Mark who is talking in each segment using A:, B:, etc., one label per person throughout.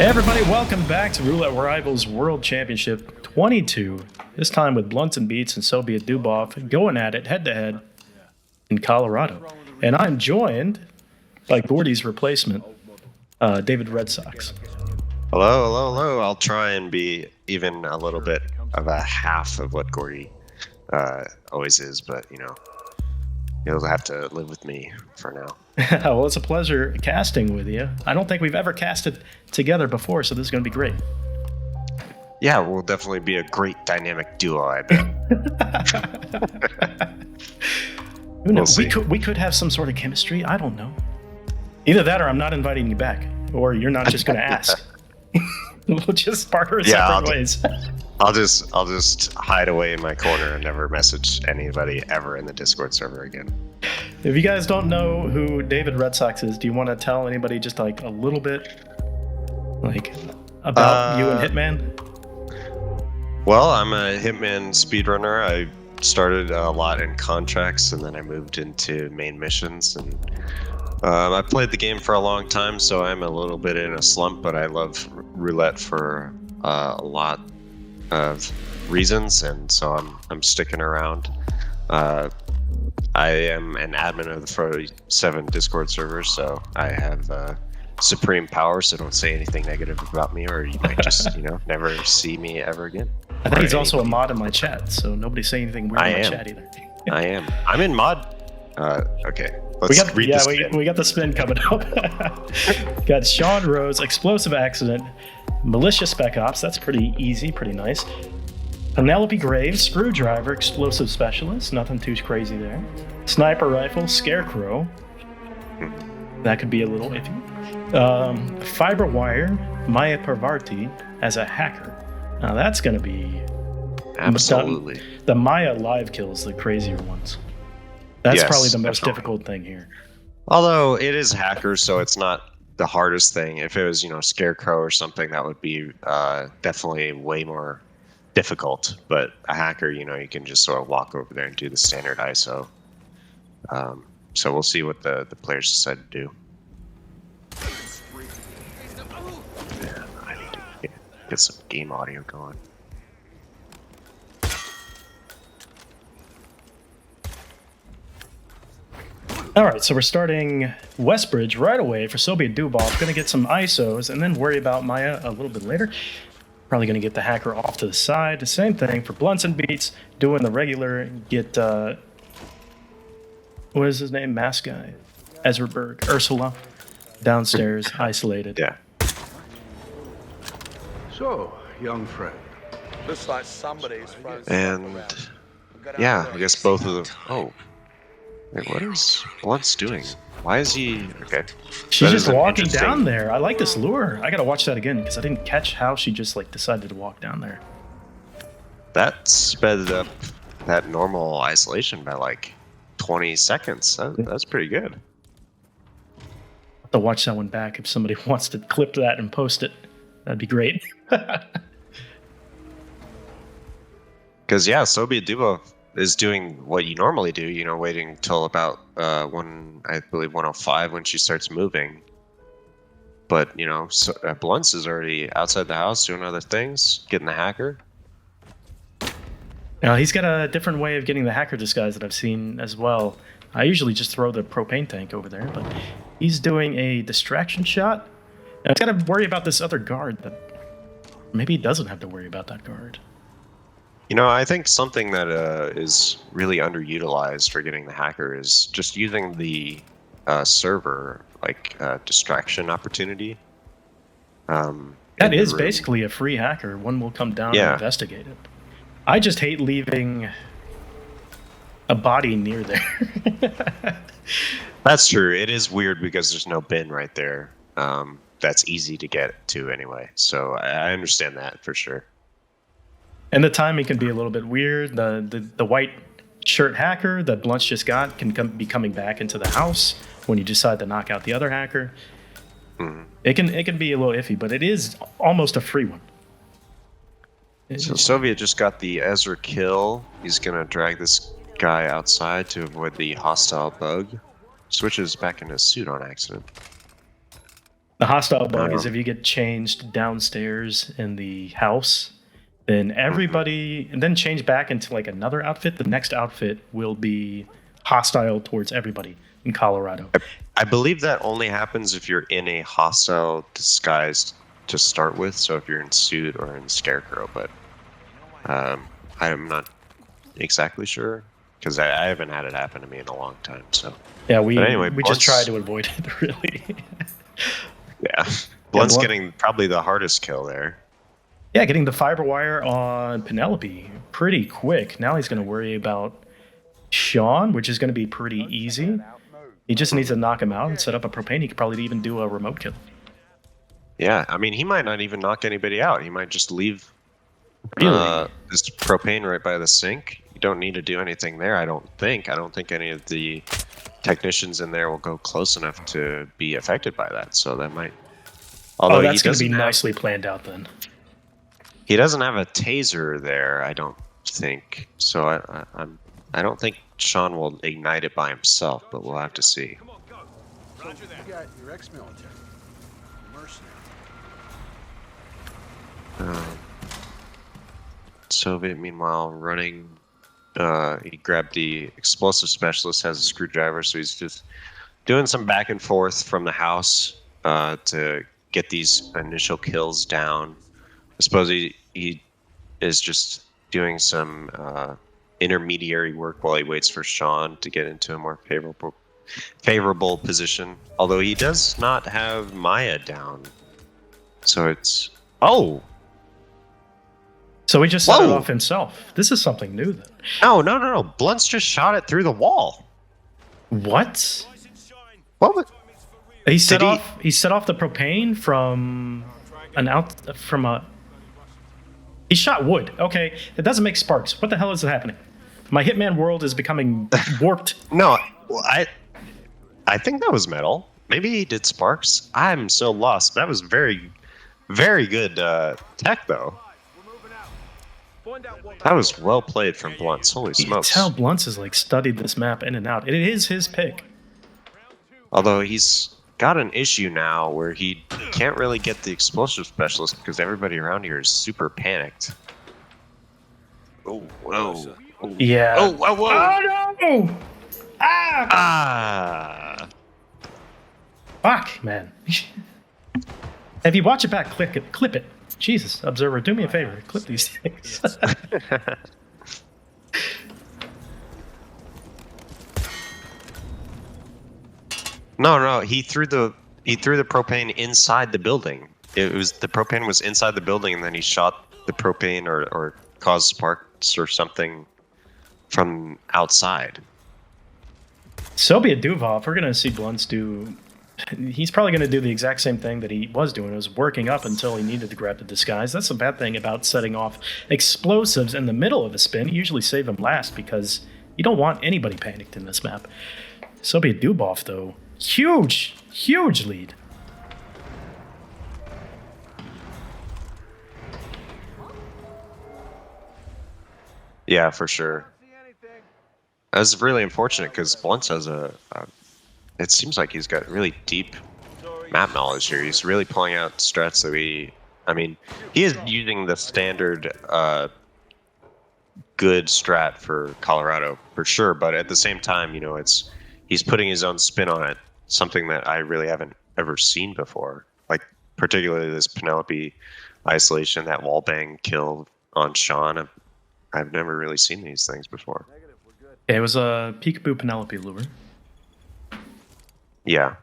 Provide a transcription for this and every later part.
A: Hey everybody, welcome back to Roulette Rivals World Championship 22. This time with BluntsNBeatz and SovietDubov going at it head-to-head in Colorado. And I'm joined by Gordy's replacement, David Red Sox.
B: Hello. I'll try and be even a little bit of a half of what Gordy always is, but, you know, you'll have to live with me for now.
A: Well, it's a pleasure casting with you. I don't think we've ever casted together before, so this is going to be great.
B: Yeah, we'll definitely be a great dynamic duo, I bet.
A: Who knows? We could have some sort of chemistry. I don't know. Either that or I'm not inviting you back, or you're not just going to ask. We'll just part our separate ways.
B: I'll just hide away in my corner and never message anybody ever in the Discord server again.
A: If you guys don't know who David Red Sox is, do you want to tell anybody just like a little bit, like about you and Hitman?
B: Well, I'm a Hitman speedrunner. I started a lot in contracts, and then I moved into main missions. And I played the game for a long time, so I'm a little bit in a slump. But I love roulette for a lot of reasons, and so I'm sticking around. I am an admin of the 47 Discord server, so I have supreme power, so don't say anything negative about me, or you might just, never see me ever again.
A: I think he's also a mod in my chat, so nobody say anything weird in my chat either.
B: I am. I'm in mod. Okay.
A: We got the spin coming up. Got Sean Rose, Explosive Accident, Militia Spec Ops, that's pretty easy, pretty nice. Penelope Graves, Screwdriver, Explosive Specialist, nothing too crazy there. Sniper Rifle, Scarecrow, that could be a little iffy. Fiber Wire, Maya Parvati as a hacker. Now that's going to be...
B: Absolutely.
A: The Maya live kills, the crazier ones. That's probably the most difficult thing here.
B: Although it is hackers, so it's not the hardest thing. If it was, Scarecrow or something, that would be definitely way more difficult. But a hacker, you can just sort of walk over there and do the standard ISO. So we'll see what the players decide to do. Yeah, I need to get some game audio going.
A: All right, so we're starting Westbridge right away for SovietDubov. Going to get some ISOs and then worry about Maya a little bit later. Probably going to get the hacker off to the side. The same thing for BluntsNBeatz, doing the regular, get, what is his name? Mask guy. Ezraberg. Ursula. Downstairs, isolated.
B: Yeah.
C: So, young friend.
D: Looks like somebody's frozen.
B: And, yeah, I guess both of them... Oh. Wait, what is Blunt's doing? Why is he... Okay.
A: She's just walking down there. I like this lure. I gotta watch that again, because I didn't catch how she just, decided to walk down there.
B: That sped up that normal isolation by, 20 seconds. That's pretty good.
A: I'll have to watch that one back if somebody wants to clip that and post it. That'd be great.
B: Because, yeah, SovietDubov is doing what you normally do, waiting till about I believe 105 when she starts moving. But, Blunts is already outside the house doing other things, getting the hacker.
A: Now, he's got a different way of getting the hacker disguise that I've seen as well. I usually just throw the propane tank over there, but he's doing a distraction shot. Now, he's got to worry about this other guard, but maybe he doesn't have to worry about that guard.
B: I think something that is really underutilized for getting the hacker is just using the server distraction opportunity.
A: That is basically a free hacker. One will come down and investigate it. I just hate leaving a body near there.
B: That's true. It is weird because there's no bin right there. That's easy to get to anyway. So I understand that for sure.
A: And the timing can be a little bit weird. The white shirt hacker that Blunts just got can be coming back into the house when you decide to knock out the other hacker. Mm-hmm. It can be a little iffy, but it is almost a free one.
B: So Soviet just got the Ezra kill. He's gonna drag this guy outside to avoid the hostile bug. Switches back into suit on accident.
A: The hostile bug is if you get changed downstairs in the house, then everybody, and then change back into like another outfit, the next outfit will be hostile towards everybody in Colorado.
B: I believe that only happens if you're in a hostile disguise to start with. So if you're in suit or in scarecrow, but I'm not exactly sure because I haven't had it happen to me in a long time. So
A: yeah, we
B: Blunt's,
A: just try to avoid it really.
B: Yeah, Blunt's getting probably the hardest kill there.
A: Yeah, getting the fiber wire on Penelope pretty quick. Now he's going to worry about Sean, which is going to be pretty easy. He just needs to knock him out and set up a propane. He could probably even do a remote kill.
B: Yeah, I mean, he might not even knock anybody out. He might just leave
A: Really?
B: this propane right by the sink. You don't need to do anything there, I don't think. I don't think any of the technicians in there will go close enough to be affected by that. So that might... Although
A: that's going to be nicely planned out then.
B: He doesn't have a taser there, I don't think. So I don't think Sean will ignite it by himself, but we'll have to see.
C: So you got your ex-military, mercenary.
B: Soviet, meanwhile, running. He grabbed the explosive specialist, has a screwdriver, so he's just doing some back and forth from the house to get these initial kills down. I suppose he is just doing some intermediary work while he waits for Sean to get into a more favorable position. Although he does not have Maya down, so it's
A: So he just set it off himself. This is something new then.
B: No. Blunt's just shot it through the wall.
A: What?
B: What was...
A: He set off the propane from he shot wood. Okay, it doesn't make sparks. What the hell is happening? My Hitman world is becoming warped.
B: No, I think that was metal. Maybe he did sparks. I'm so lost. That was very, very good tech, though. That was well played from Blunt's. Holy smokes!
A: You can tell Blunt's has like studied this map in and out. It is his pick.
B: Although he's got an issue now where he can't really get the explosive specialist because everybody around here is super panicked. Oh, whoa.
A: Yeah.
B: Oh, whoa, whoa.
A: Oh no!
B: Ah!
A: Fuck, man. If you watch it back, clip it. Jesus, Observer, do me a favor. Clip these things.
B: No, he threw the propane inside the building. The propane was inside the building, and then he shot the propane or caused sparks or something from outside.
A: SovietDubov, we're gonna see Blunts do. He's probably going to do the exact same thing that he was doing. It was working up until he needed to grab the disguise. That's the bad thing about setting off explosives in the middle of a spin. You usually save them last because you don't want anybody panicked in this map. SovietDubov, though, huge lead.
B: Yeah, for sure. That's really unfortunate because Blunt has it seems like he's got really deep map knowledge here. He's really pulling out strats that he is using the standard good strat for Colorado for sure, but at the same time, he's putting his own spin on it, something that I really haven't ever seen before. Like particularly this Penelope isolation, that wallbang kill on Sean. I've never really seen these things before.
A: It was a peekaboo Penelope lure.
B: Yeah.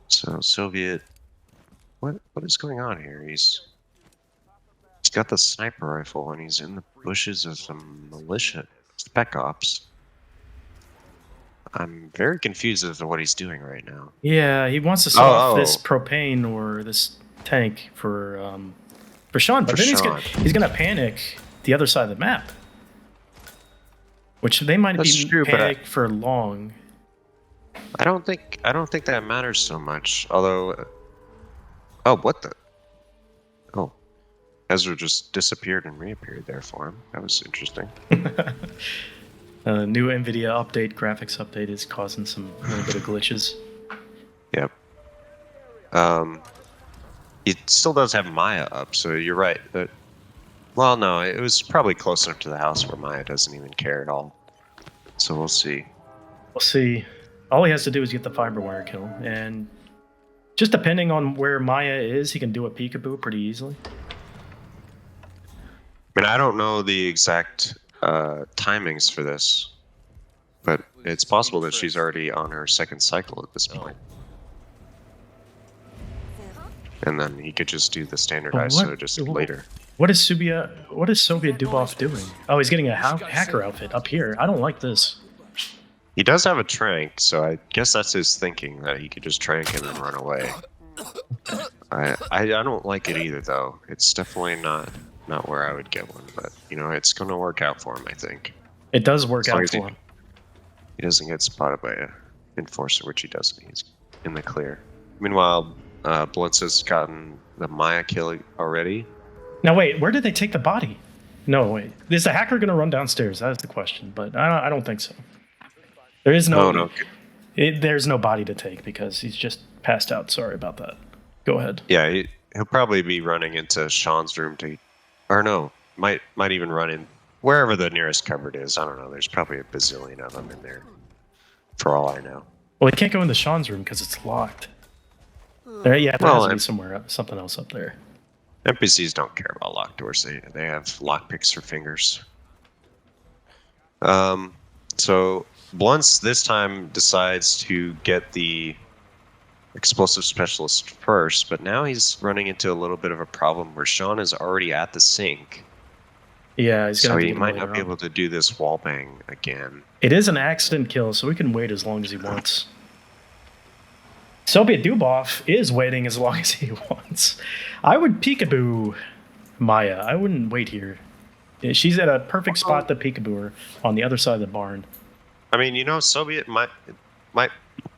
B: So Soviet, what is going on here? He's got the sniper rifle and he's in the bushes of some militia spec ops. I'm very confused as to what he's doing right now.
A: Yeah, he wants to set off this propane or this tank for Sean, but then he's gonna panic the other side of the map, which they might be panicked for long.
B: I don't think that matters so much. Although, Ezra just disappeared and reappeared there for him. That was interesting.
A: New NVIDIA update, graphics update is causing some little bit of glitches.
B: Yep. It still does have Maya up, so you're right. Well, no, it was probably close enough to the house where Maya doesn't even care at all. So we'll see.
A: We'll see. All he has to do is get the fiber wire kill, and just depending on where Maya is, he can do a peekaboo pretty easily.
B: I mean, I don't know the exact timings for this, but it's possible that she's already on her second cycle at this point. And then he could just do the standard ISO just later.
A: What is SovietDubov doing? Oh, he's getting a hacker outfit up here. I don't like this.
B: He does have a trank, so I guess that's his thinking, that he could just trank and then run away. I don't like it either, though. It's definitely not where I would get one, but you know, it's going to work out for him, I think.
A: It does work out for him.
B: He doesn't get spotted by a enforcer, which he doesn't. He's in the clear. Meanwhile, Blunts has gotten the Maya kill already.
A: Now wait, where did they take the body? No, wait. Is the hacker going to run downstairs? That is the question, but I don't think so. There is no. There's no body to take because he's just passed out. Sorry about that. Go ahead.
B: Yeah, he'll probably be running into Sean's room or no, might even run in wherever the nearest cupboard is. I don't know. There's probably a bazillion of them in there, for all I know.
A: Well, he can't go into Sean's room because it's locked. There has to be something else up there.
B: NPCs don't care about locked doors. They have lockpicks for fingers. So Blunts this time decides to get the explosive specialist first, but now he's running into a little bit of a problem where Sean is already at the sink.
A: Yeah,
B: so he might not be able to do this wall bang again.
A: It is an accident kill, so we can wait as long as he wants. SovietDubov is waiting as long as he wants. I would peekaboo Maya. I wouldn't wait here. She's at a perfect spot to peekaboo her on the other side of the barn.
B: I mean, you know, Soviet might.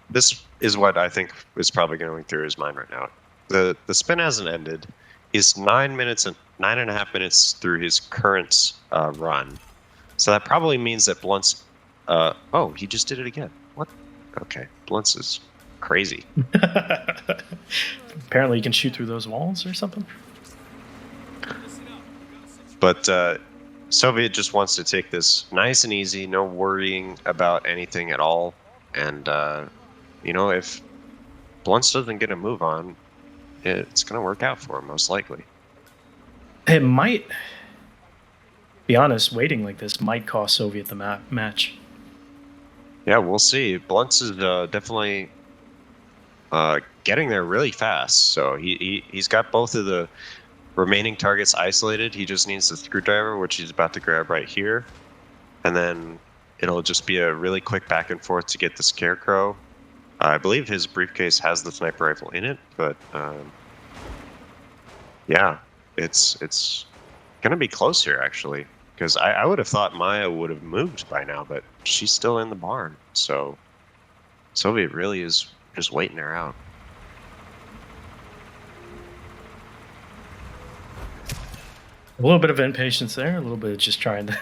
B: This is what I think is probably going through his mind right now. The spin hasn't ended. He's 9.5 minutes through his current run. So that probably means that Blunts. Oh, he just did it again. What? Okay, Blunts is crazy.
A: Apparently, you can shoot through those walls or something.
B: But Soviet just wants to take this nice and easy, no worrying about anything at all. And, you know, if Blunts doesn't get a move on, it's going to work out for him, most likely.
A: It might, be honest, waiting like this might cost Soviet the match.
B: Yeah, we'll see. Blunts is definitely getting there really fast. So he's got both of the remaining targets isolated. He just needs the screwdriver, which he's about to grab right here. And then it'll just be a really quick back and forth to get the scarecrow. I believe his briefcase has the sniper rifle in it, but yeah, it's going to be close here, actually. Because I would have thought Maya would have moved by now, but she's still in the barn. So Soviet really is just waiting her out.
A: A little bit of impatience there, a little bit of just trying to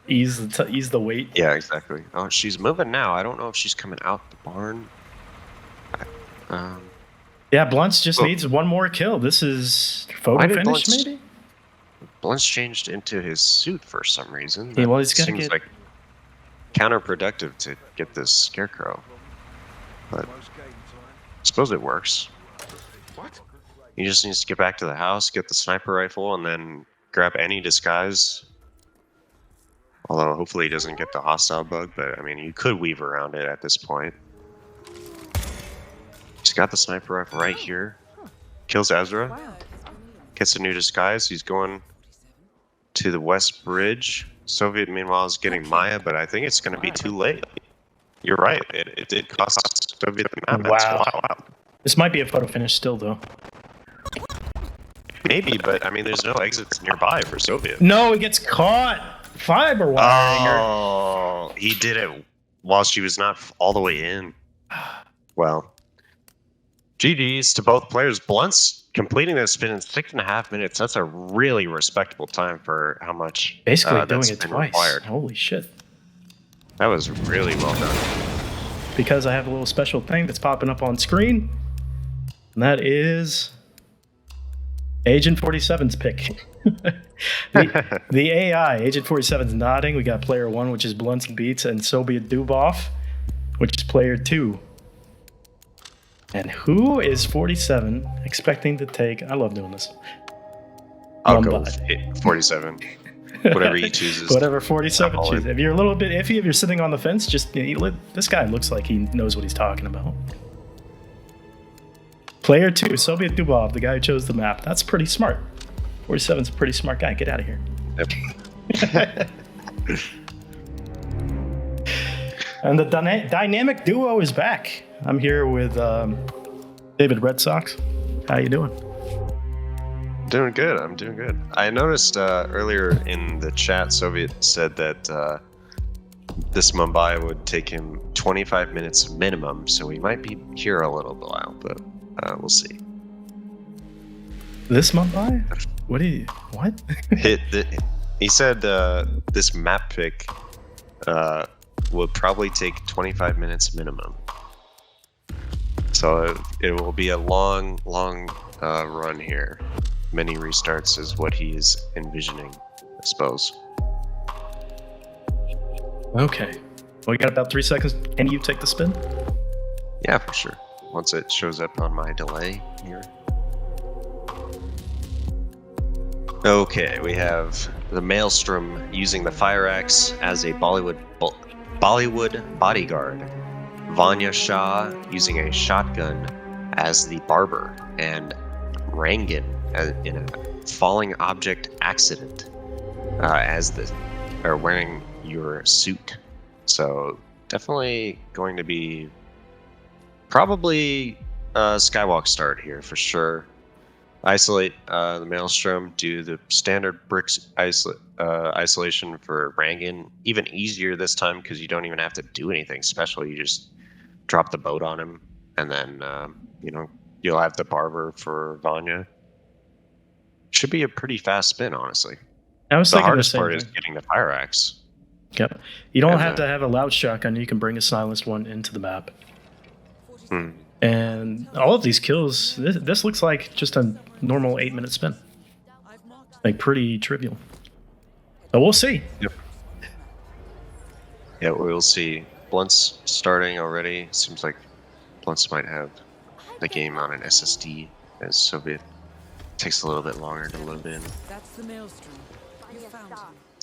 A: ease the weight.
B: Yeah, exactly. Oh, she's moving now. I don't know if she's coming out the barn.
A: Yeah, Blunts just needs one more kill. This is photo finish, maybe?
B: Blunts changed into his suit for some reason.
A: Yeah, well, he's got to
B: seems like counterproductive to get this scarecrow. But I suppose it works.
C: What?
B: He just needs to get back to the house, get the sniper rifle, and then grab any disguise. Although hopefully he doesn't get the hostile bug, but I mean, you could weave around it at this point. He's got the sniper rifle right here. Kills Ezra. Gets a new disguise. He's going to the West Bridge. Soviet, meanwhile, is getting Maya, but I think it's going to be too late. You're right. It did cost Soviet the map.
A: Wow. This might be a photo finish still, though.
B: Maybe, but I mean, there's no exits nearby for Soviet.
A: No, it gets caught. Fiber wiring her.
B: Oh, he did it while she was not all the way in. Well, GG's to both players. Blunts completing that spin in 6.5 minutes. That's a really respectable time for how much
A: Basically
B: that
A: doing it
B: spin
A: twice.
B: required.
A: Holy shit.
B: That was really well done.
A: Because I have a little special thing that's popping up on screen. And that is Agent 47's pick. the AI, Agent 47's nodding. We got player 1, which is BluntsNBeatz, and SovietDubov, which is player 2. And who is 47 expecting to take? I love doing this.
B: I'll go
A: MUMBAI.
B: with 47. Whatever he chooses.
A: Whatever 47
B: I'll
A: chooses. If you're a little bit iffy, if you're sitting on the fence, just this guy looks like he knows what he's talking about. Player 2, SovietDubov, the guy who chose the map. That's pretty smart. 47's a pretty smart guy. Get out of here.
B: Yep.
A: And the dynamic duo is back. I'm here with David Red Sox. How you doing?
B: Doing good. I'm doing good. I noticed earlier in the chat, Soviet said that this MUMBAI would take him 25 minutes minimum, so we might be here a little while, but we'll see.
A: This MUMBAI? What?
B: He said this map pick will probably take 25 minutes minimum. So it will be a long run here. Many restarts is what he's envisioning, I suppose.
A: Okay. Well, we got about 3 seconds. Can you take the spin?
B: Yeah, for sure. Once it shows up on my delay here. Okay, we have the Maelstrom using the fire axe as a Bollywood bodyguard. Vanya Shah using a shotgun as the barber, and Rangan in a falling object accident wearing your suit. So definitely going to be probably a skywalk start here for sure. Isolate the Maelstrom, do the standard bricks isolation for Rangan. Even easier this time because you don't even have to do anything special. You just drop the boat on him, and then you'll have the barber for Vanya. Should be a pretty fast spin, honestly.
A: I was
B: The
A: thinking
B: hardest
A: the same
B: part
A: thing.
B: is getting the fire axe.
A: Yep. You don't have to have a loud shotgun. You can bring a silenced one into the map. And all of these kills, this looks like just a normal 8-minute spin. Like pretty trivial. But we'll see.
B: Yep. Yeah, we'll see. Blunts starting already. Seems like Blunts might have the game on an SSD, as Soviet takes a little bit longer to load in.
E: That's the Maelstrom. You found him.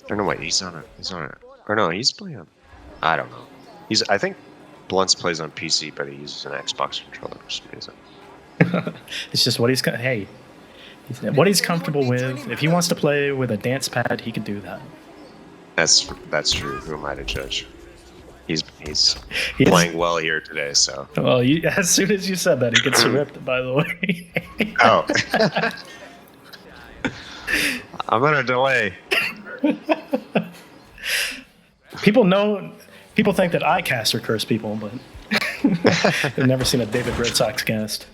B: Or no, wait, he's on it. Or no, he's playing on. I don't know. I think Blunts plays on PC, but he uses an Xbox controller for some reason.
A: It's just what he's what he's comfortable with. If he wants to play with a dance pad, he can do that.
B: That's true. Who am I to judge? He's playing well here today, so.
A: Well, as soon as you said that, he gets ripped, by the way.
B: Oh. I'm on a delay.
A: People think that I cast or curse people, but I've never seen a David Red Sox cast.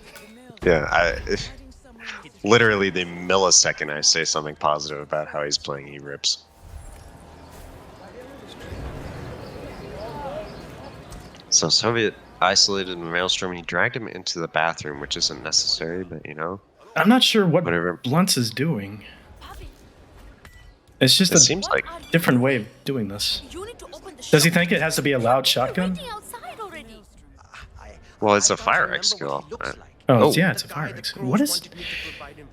B: Yeah, literally the millisecond I say something positive about how he's playing, he rips. So Soviet isolated the Maelstrom, and he dragged him into the bathroom, which isn't necessary, but
A: I'm not sure what
B: whatever.
A: Blunts is doing. It's just
B: Seems like
A: different way of doing this. Does he think it has to be a loud shotgun?
B: well, it's a fire axe skill.
A: It's a fire axe. What is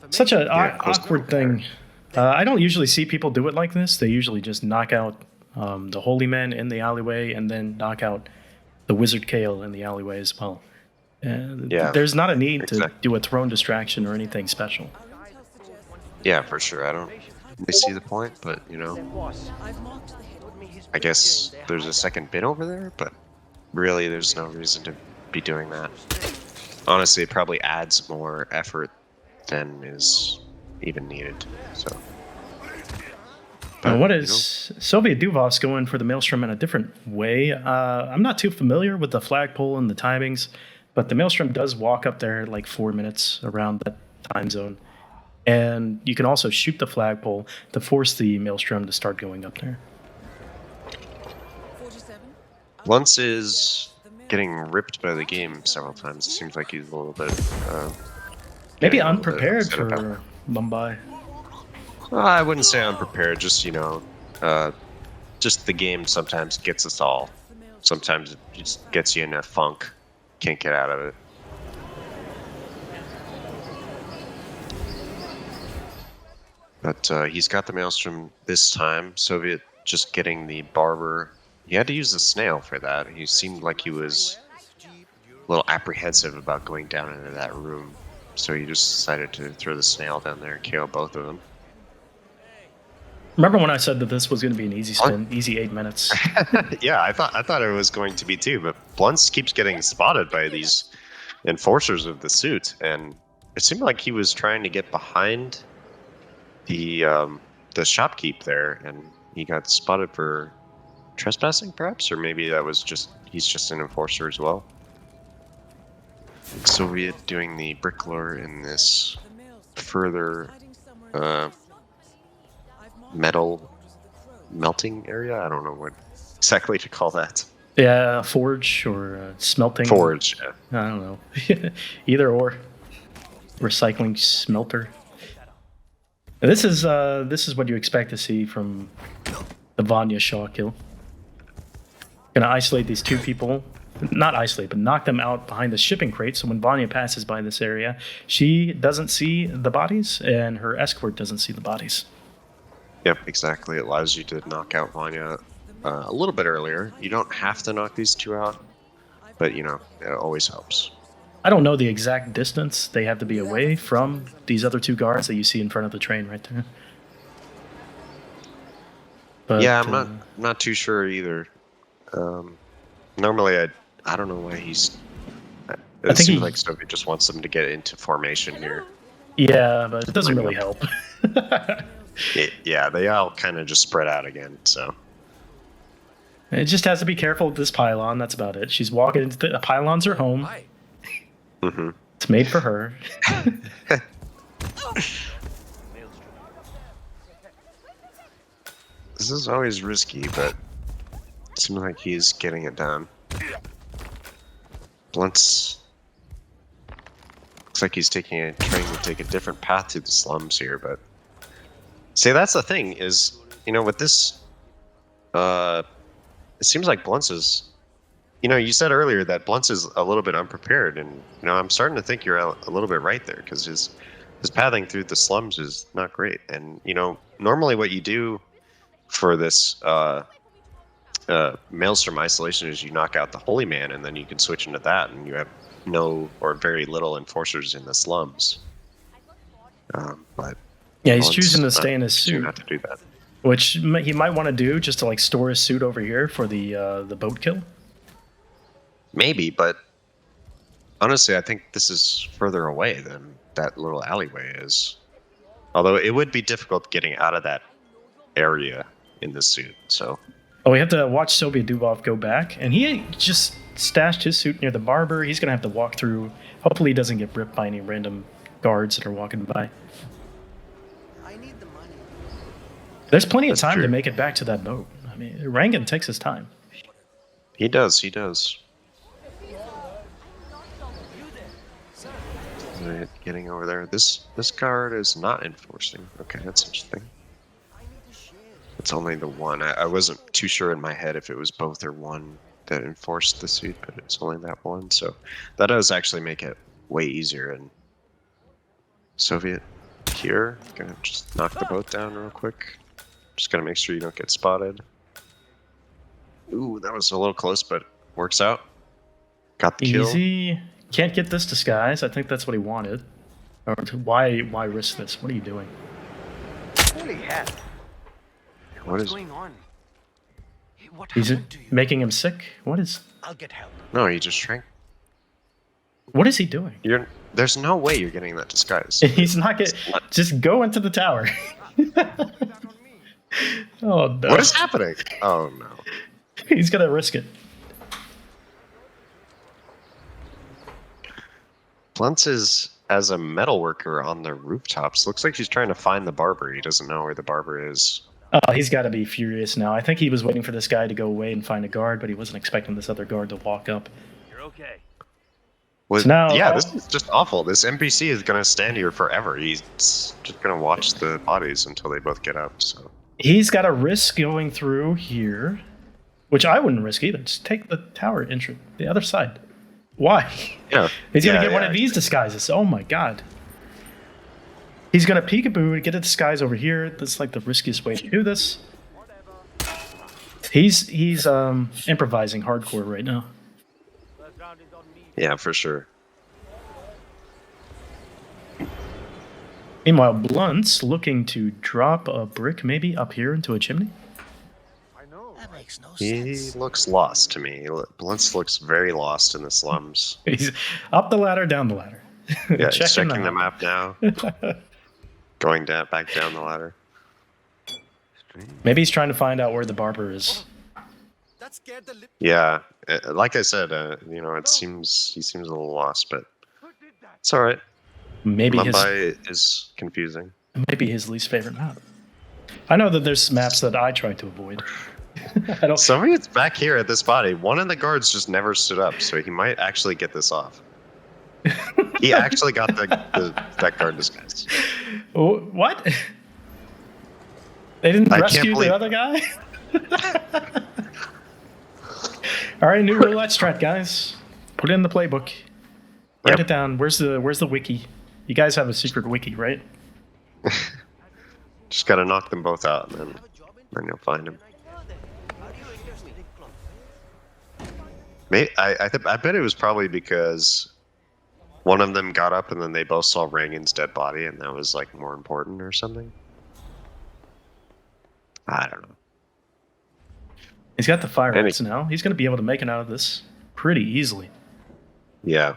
A: such an awkward thing? I don't usually see people do it like this. They usually just knock out the holy men in the alleyway and then knock out the wizard Kale in the alleyway as well. There's not a need to do a throne distraction or anything special.
B: Yeah, for sure. I don't really see the point, but I guess there's a second bit over there, but really there's no reason to be doing that. Honestly, it probably adds more effort than is even needed. So.
A: What is SovietDubov's going for the Maelstrom in a different way? I'm not too familiar with the flagpole and the timings, but the Maelstrom does walk up there like 4 minutes around that time zone. And you can also shoot the flagpole to force the maelstrom to start going up there.
E: 47.
B: Blunts is getting ripped by the game several times. It seems like he's a little bit
A: Maybe
B: getting a little bit
A: unprepared
B: upset about
A: for Mumbai.
B: Well, I wouldn't say unprepared, just, just the game sometimes gets us all. Sometimes it just gets you in a funk. Can't get out of it. But he's got the maelstrom this time. Soviet just getting the barber. He had to use the snail for that. He seemed like he was a little apprehensive about going down into that room. So he just decided to throw the snail down there and KO both of them.
A: Remember when I said that this was going to be an easy spin, easy 8 minutes?
B: Yeah, I thought it was going to be too, but Blunts keeps getting spotted by these enforcers of the suit, and it seemed like he was trying to get behind the shopkeep there, and he got spotted for trespassing, perhaps, or maybe that was he's just an enforcer as well. Soviet doing the bricklayer in this further metal melting area. I don't know what exactly to call that.
A: Yeah, forge or smelting.
B: Forge, yeah.
A: I don't know. Either or. Recycling smelter. And this is what you expect to see from the Vanya Shaw kill. Gonna isolate these two people. Not isolate, but knock them out behind the shipping crate, so when Vanya passes by this area, she doesn't see the bodies, and her escort doesn't see the bodies.
B: Yep, exactly. It allows you to knock out Vanya a little bit earlier. You don't have to knock these two out, but, it always helps.
A: I don't know the exact distance they have to be away from these other two guards that you see in front of the train right there. But,
B: yeah, I'm not too sure either. Normally, I don't know why he's... It seems like Soviet just wants them to get into formation here.
A: Yeah, but it doesn't really help.
B: Yeah, they all kind of just spread out again, so...
A: It just has to be careful with this pylon, that's about it. She's walking into the pylons are home.
B: Mm-hmm.
A: It's made for her.
B: This is always risky, but it seems like he's getting it done. Blunts looks like he's trying to take a different path through the slums here, but see, that's the thing is, with this, it seems like Blunts is, you said earlier that Blunts is a little bit unprepared, and I'm starting to think you're a little bit right there, because his pathing through the slums is not great, and normally what you do for this Maelstrom isolation is you knock out the Holy Man, and then you can switch into that, and you have no or very little enforcers in the slums. But
A: yeah, he's choosing to stay in his suit,
B: not to do that,
A: which he might want to do just to store his suit over here for the boat kill.
B: Maybe, but honestly, I think this is further away than that little alleyway is. Although it would be difficult getting out of that area in this suit, so...
A: Oh, we have to watch SovietDubov go back, and he just stashed his suit near the barber. He's going to have to walk through. Hopefully he doesn't get ripped by any random guards that are walking by.
C: I need the money.
A: There's plenty of time
B: true.
A: to make it back to that boat. I mean, Rangan takes his time.
B: He does. Right, getting over there. This guard is not enforcing. Okay, that's interesting. It's only the one. I wasn't too sure in my head if it was both or one that enforced the suit, but it's only that one. So that does actually make it way easier. And Soviet here, gonna just knock the boat down real quick. Just gotta make sure you don't get spotted. Ooh, that was a little close, but works out. Got the kill.
A: Easy. Can't get this disguise. I think that's what he wanted. Or why risk this? What are you doing?
D: Holy heck.
B: What's
D: going on? What
A: He's
D: happened to you?
A: making him sick? What is...
D: I'll get help.
B: No, he just shrank.
A: What is he doing?
B: There's no way you're getting that disguise.
A: He's not getting... Just go into the tower. Oh, no.
B: What is happening? Oh, no.
A: He's going to risk it.
B: Blunts is as a metal worker on the rooftops. Looks like he's trying to find the barber. He doesn't know where the barber is.
A: Oh, he's got to be furious now. I think he was waiting for this guy to go away and find a guard, but he wasn't expecting this other guard to walk up.
D: You're okay.
B: Well,
A: So now-
B: yeah, this is just awful. This NPC is going to stand here forever. He's just going to watch the bodies until they both get up. So
A: He's got a risk going through here, which I wouldn't risk either. Just take the tower entry, the other side. Why?
B: yeah,
A: He's going to
B: yeah,
A: get one
B: yeah.
A: of these disguises. Oh my god. He's going to peekaboo, get a disguise over here. That's like the riskiest way to do this. He's improvising hardcore right now.
D: First round is on me.
B: Yeah, for sure.
A: Meanwhile, Blunt's looking to drop a brick maybe up here into a chimney.
D: I know.
C: That makes no
B: He
C: sense.
B: looks lost to me. Blunts looks very lost in the slums.
A: He's up the ladder, down the ladder.
B: Yeah, he's checking
A: them
B: the
A: out.
B: map now. Going down, back down the ladder.
A: Maybe he's trying to find out where the barber is.
C: That scared the lip.
B: Yeah, like I said, you know, he seems a little lost, but it's all right.
A: Maybe
B: Mumbai is confusing.
A: his least favorite map. I know that there's maps that I try to avoid. I don't.
B: Soviet's back here at this body. One of the guards just never stood up, so he might actually get this off. He actually got that guard disguise.
A: Oh, what? They didn't
B: I can't
A: rescue
B: believe-
A: the other guy? All right, new roulette strat, guys. Put it in the playbook. Write
B: Yep.
A: it down. Where's the wiki? You guys have a secret wiki, right?
B: Just gotta knock them both out, and then you'll find him.
C: How do you interest in clothes?
B: I bet it was probably because one of them got up and then they both saw Rangan's dead body, and that was like more important or something. I don't know.
A: He's got the fire
B: And
A: axe now. He's going to be able to make it out of this pretty easily.
B: Yeah,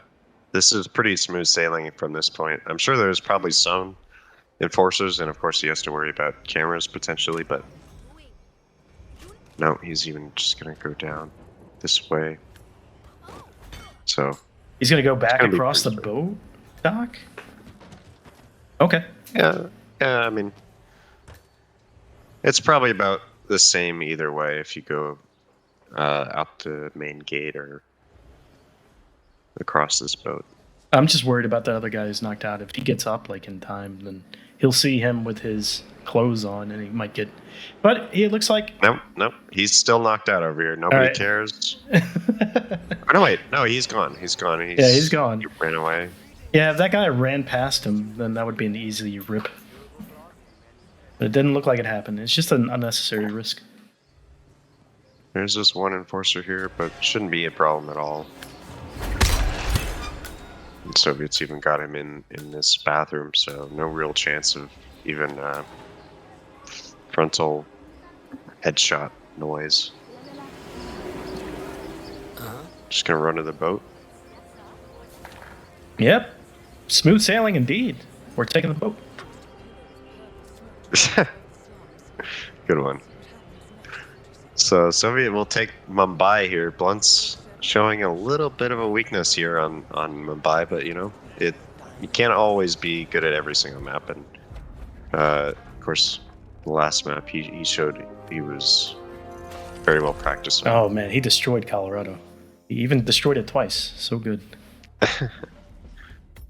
B: this is pretty smooth sailing from this point. I'm sure there's probably some enforcers, and of course he has to worry about cameras potentially, but no, he's even just gonna go down this way. So
A: He's going to go back
B: gonna be
A: across the
B: pretty
A: boat dock? Okay.
B: yeah, I mean, it's probably about the same either way if you go out the main gate or across this boat.
A: I'm just worried about that other guy who's knocked out. If he gets up like in time, then he'll see him with his clothes on and he might get... But it looks like...
B: Nope, he's still knocked out over here. Nobody
A: right.
B: cares. Oh, no, wait, no, he's gone. He's gone.
A: Yeah, he's gone.
B: He ran away.
A: Yeah, if that guy ran past him, then that would be an easy rip. But it didn't look like it happened. It's just an unnecessary risk.
B: There's this one enforcer here, but shouldn't be a problem at all. And Soviets even got him in this bathroom, so no real chance of even frontal headshot noise. Just gonna run to the boat.
A: Yep. Smooth sailing indeed. We're taking the boat.
B: Good one. So Soviet will take Mumbai here. Blunt's showing a little bit of a weakness here on Mumbai, but you know, you can't always be good at every single map. And of course, the last map he showed he was very well practiced on.
A: Oh man, he destroyed Colorado. He even destroyed it twice. So good.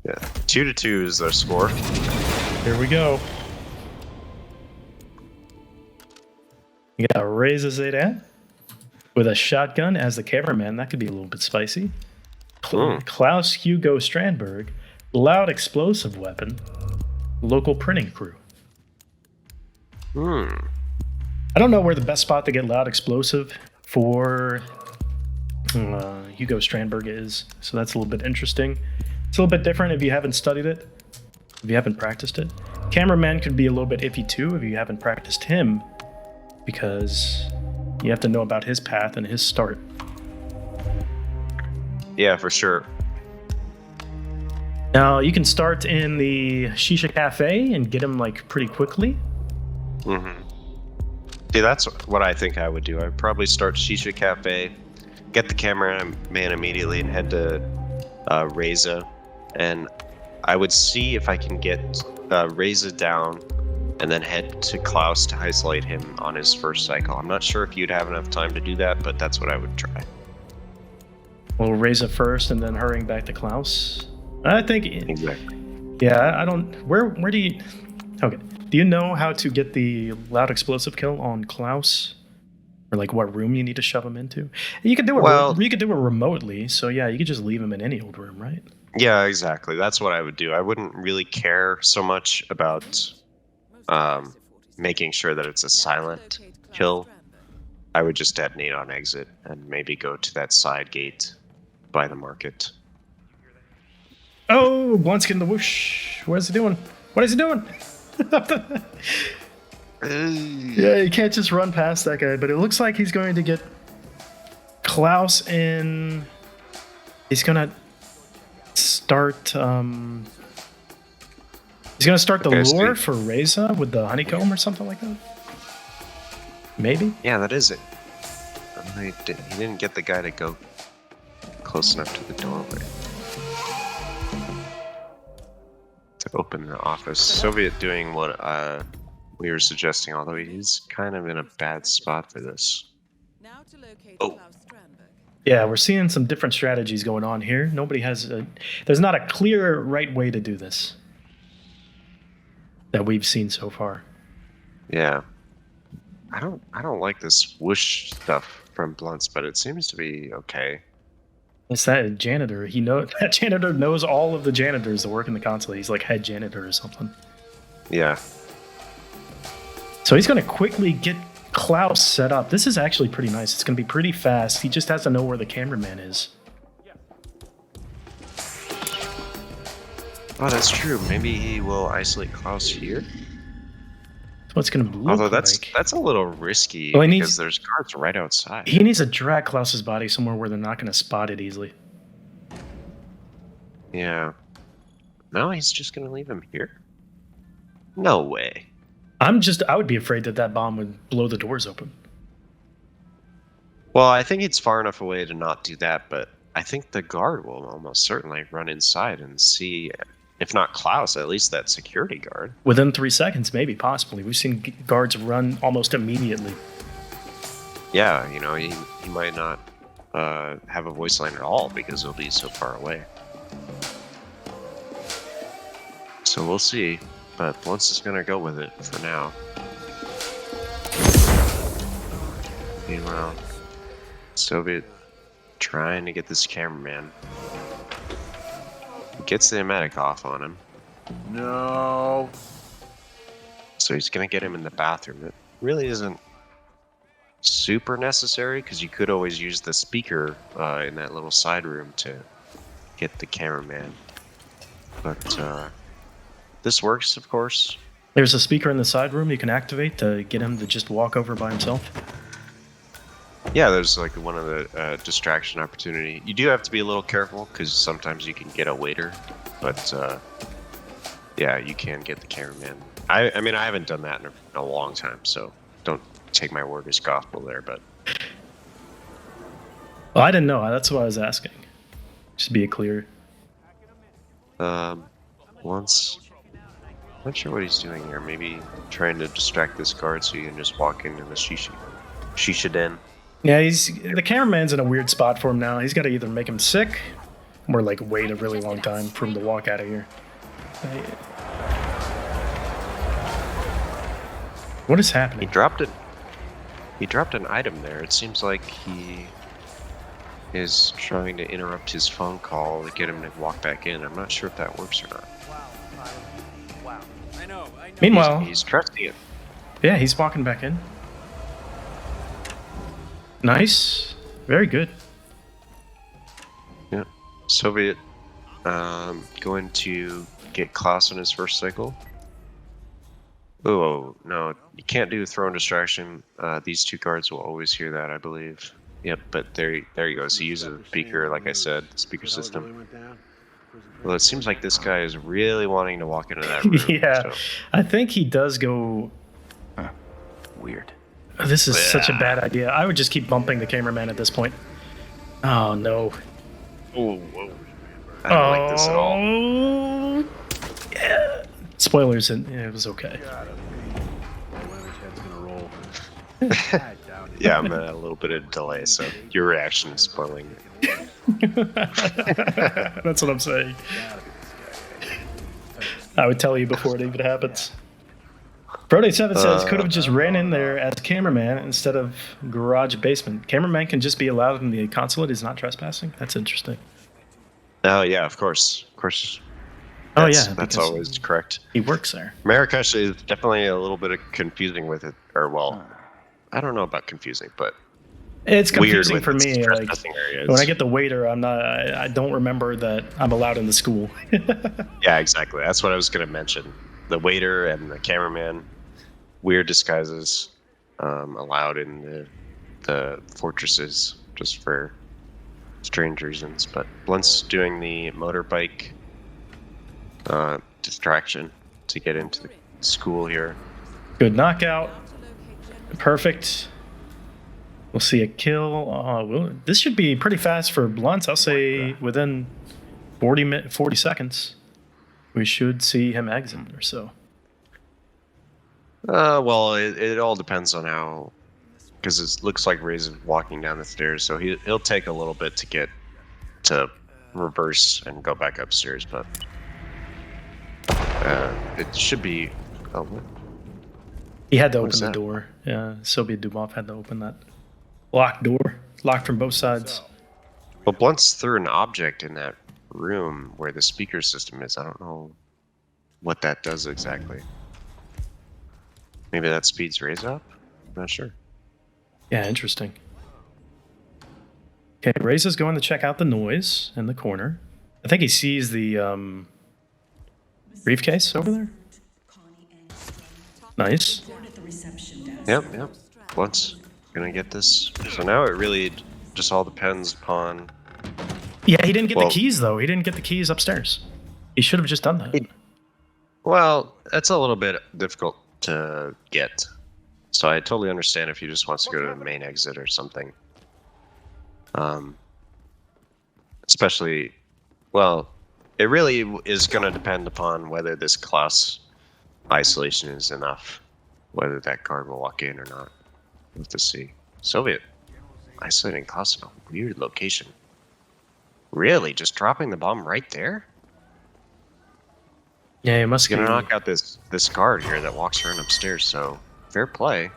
B: Yeah, 2-2 is their score.
A: Here we go. You got Reza Zaydan with a shotgun as the cameraman. That could be a little bit spicy. Klaus Hugo Strandberg, loud explosive weapon, local printing crew. I don't know where the best spot to get loud explosive for Hugo Strandberg is, so that's a little bit interesting. It's a little bit different if you haven't studied it, if you haven't practiced it. Cameraman could be a little bit iffy too if you haven't practiced him, because you have to know about his path and his start.
B: Yeah, for sure.
A: Now, you can start in the Shisha Cafe and get him like pretty quickly.
B: See, that's what I think I would do. I'd probably start Shisha Cafe, get the cameraman immediately, and head to Reza. And I would see if I can get Reza down and then head to Klaus to isolate him on his first cycle. I'm not sure if you'd have enough time to do that, but that's what I would try.
A: We'll raise it first and then hurrying back to Klaus. I think.
B: Exactly.
A: Yeah, I don't. Where do you? Okay. Do you know how to get the loud explosive kill on Klaus? Or like what room you need to shove him into? You could do it.
B: Well,
A: you could do it remotely. So yeah, you could just leave him in any old room, right?
B: Yeah, exactly. That's what I would do. I wouldn't really care so much about making sure that it's a silent kill. I would just detonate on exit and maybe go to that side gate by the market.
A: Oh, Blunt's getting the whoosh. What is he doing? What is he doing? Yeah, you can't just run past that guy, but it looks like he's going to get Klaus in. He's gonna start. He's gonna start the lure for Reza with the honeycomb or something like that. Maybe.
B: Yeah, that is it. He didn't get the guy to go close enough to the doorway to open the office. Soviet doing what we were suggesting, although he's kind of in a bad spot for this.
E: Now to locate
B: Oh.
E: Klaus Strandberg.
A: Yeah, we're seeing some different strategies going on here. Nobody has there's not a clear right way to do this that we've seen so far.
B: Yeah. I don't like this whoosh stuff from Blunts, but it seems to be okay.
A: It's that janitor. That janitor knows all of the janitors that work in the console. He's like head janitor or something.
B: Yeah.
A: So he's going to quickly get Klaus set up. This is actually pretty nice. It's going to be pretty fast. He just has to know where the cameraman is.
B: Oh, that's true. Maybe he will isolate Klaus here.
A: That's what it's going to look
B: Although
A: like.
B: that's a little risky
A: Well,
B: because there's guards right outside.
A: He needs to drag Klaus's body somewhere where they're not going to spot it easily.
B: Yeah. No, he's just going to leave him here? No way.
A: I would be afraid that bomb would blow the doors open.
B: Well, I think it's far enough away to not do that, but I think the guard will almost certainly run inside and see, if not Klaus, at least that security guard.
A: Within 3 seconds, maybe, possibly. We've seen guards run almost immediately.
B: Yeah, he might not have a voice line at all because he'll be so far away. So we'll see, but Blunts is going to go with it for now. Meanwhile, Soviet trying to get this cameraman. Gets the emetic off on him.
D: No.
B: So he's going to get him in the bathroom. It really isn't super necessary because you could always use the speaker in that little side room to get the cameraman. But this works, of course.
A: There's a speaker in the side room you can activate to get him to just walk over by himself.
B: Yeah, there's like one of the distraction opportunity. You do have to be a little careful because sometimes you can get a waiter, but yeah, you can get the cameraman. I mean, I haven't done that in a long time, so don't take my word as gospel there. But
A: well, I didn't know. That's what I was asking. Just be clear.
B: Once, not sure what he's doing here. Maybe trying to distract this guard so you can just walk into the shisha den. Yeah,
A: the cameraman's in a weird spot for him now. He's got to either make him sick or like wait a really long time for him to walk out of here. What is happening?
B: He dropped it. He dropped an item there. It seems like he is trying to interrupt his phone call to get him to walk back in. I'm not sure if that works or not.
D: Wow. I know.
A: Meanwhile,
B: He's trusting it.
A: yeah, he's walking back in. Nice. Very good.
B: Yeah. Soviet going to get Klaus on his first cycle. Oh, no. You can't do throw and distraction. These two guards will always hear that, I believe. Yep, but there he goes. He uses a speaker, like I said, speaker system. Well, it seems like this guy is really wanting to walk into that room.
A: Yeah,
B: so.
A: I think he does go...
B: Weird.
A: This is such a bad idea. I would just keep bumping the cameraman at this point. Oh, no.
B: Oh, whoa. I don't like this at all.
A: Spoilers, and it was okay.
D: Gotta be. Whether his head's gonna roll. I doubt it.
B: Yeah, I'm at a little bit of delay, so your reaction is spoiling it.
A: That's what I'm saying.
D: Gotta be this guy.
A: I would tell you before it even happens. Brody7 says, could have just ran in there as cameraman instead of garage basement. Cameraman can just be allowed in the consulate. He's not trespassing. That's interesting.
B: Oh, yeah, of course. Of course.
A: Oh,
B: That's-
A: yeah.
B: That's
A: because
B: always correct.
A: he works there.
B: Marrakesh is definitely a little bit confusing with it. Or, well, I don't know about confusing, but
A: It's
B: weird
A: confusing
B: with
A: for
B: its
A: me. Like,
B: trespassing areas.
A: when I get the waiter, I don't remember that I'm allowed in the school.
B: Yeah, exactly. That's what I was going to mention. The waiter and the cameraman, weird disguises allowed in the fortresses just for strange reasons. But Blunt's doing the motorbike distraction to get into the school here.
A: Good knockout. Perfect. We'll see a kill. This should be pretty fast for Blunts. I'll say within 40 seconds, we should see him exit or so.
B: Well, it all depends on how, because it looks like Ray's is walking down the stairs, so he'll take a little bit to get to reverse and go back upstairs, but it should be. Oh, what?
A: He had to
B: What
A: open
B: is
A: the
B: that?
A: door. Yeah, SovietDubov had to open that locked door, locked from both sides.
B: Well, Blunt's threw an object in that room where the speaker system is. I don't know what that does exactly. Maybe that speeds Ray's up? I'm not sure.
A: Yeah, interesting. Okay, Reza's going to check out the noise in the corner. I think he sees the briefcase over there. Nice.
B: Yep. Blunt's gonna get this. So now it really just all depends upon.
A: Yeah, he didn't get
B: Well-
A: the keys, though. He didn't get the keys upstairs. He should have just done that.
B: Well, that's a little bit difficult to get. So I totally understand if he just wants to go to the main exit or something. Especially, well, it really is going to depend upon whether this class isolation is enough, whether that guard will walk in or not. We'll have to see. Soviet isolating class in a weird location. Really? Just dropping the bomb right there?
A: Yeah, it must
B: He's
A: be.
B: gonna knock out this guard here that walks around upstairs, so fair play.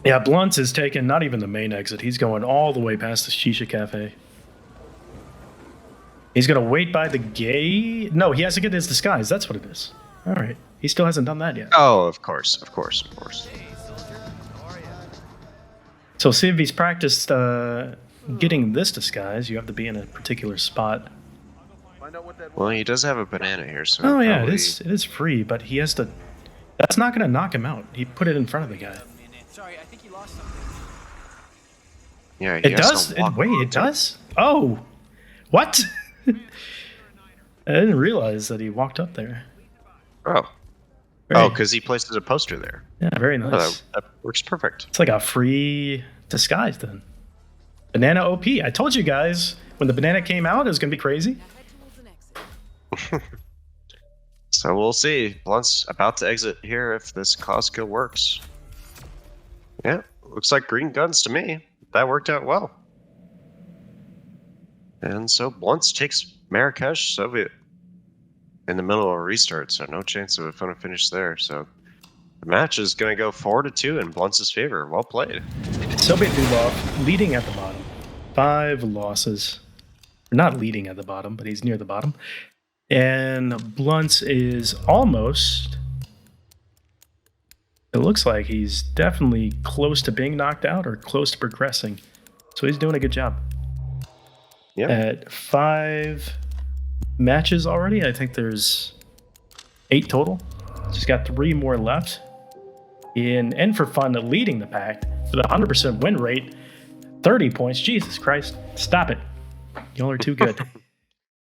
A: Yeah, Blunt is taking not even the main exit. He's going all the way past the Shisha Cafe. He's going to wait by the gate. No, he has to get his disguise. That's what it is. All right. He still hasn't done that yet.
B: Oh, of course.
A: So see if he's practiced getting this disguise. You have to be in a particular spot.
D: Find out what that
B: Well, he does have a banana here, so.
A: Oh, yeah,
B: probably-
A: it is free, but he has to... That's not going to knock him out. He put it in front of the guy.
C: Sorry, I think you lost something.
B: Yeah, he
A: It
B: has
A: does?
B: to walk
A: Wait, it does? Oh! What? I didn't realize that he walked up there.
B: Oh,
A: Very-
B: because he places a poster there.
A: Yeah, very
B: Oh,
A: nice.
B: that works perfect.
A: It's like a free disguise then. Banana OP. I told you guys when the banana came out, it was going to be crazy.
E: Head towards an exit.
B: So we'll see. Blunt's about to exit here if this class skill works. Yeah, looks like green guns to me. That worked out well. And so Blunt's takes Marrakesh, Soviet, in the middle of a restart, so no chance of a fun finish there. So the match is going to go 4-2 in Blunt's favor. Well played.
A: SovietDubov leading at the bottom. 5 losses. Not leading at the bottom, but he's near the bottom. And Blunt's is almost... It looks like he's definitely close to being knocked out or close to progressing. So he's doing a good job.
B: Yeah.
A: At 5 matches already, I think there's 8 total. Just got 3 more left. And for fun, leading the pack with a 100% win rate, 30 points. Jesus Christ, stop it. Y'all are too good.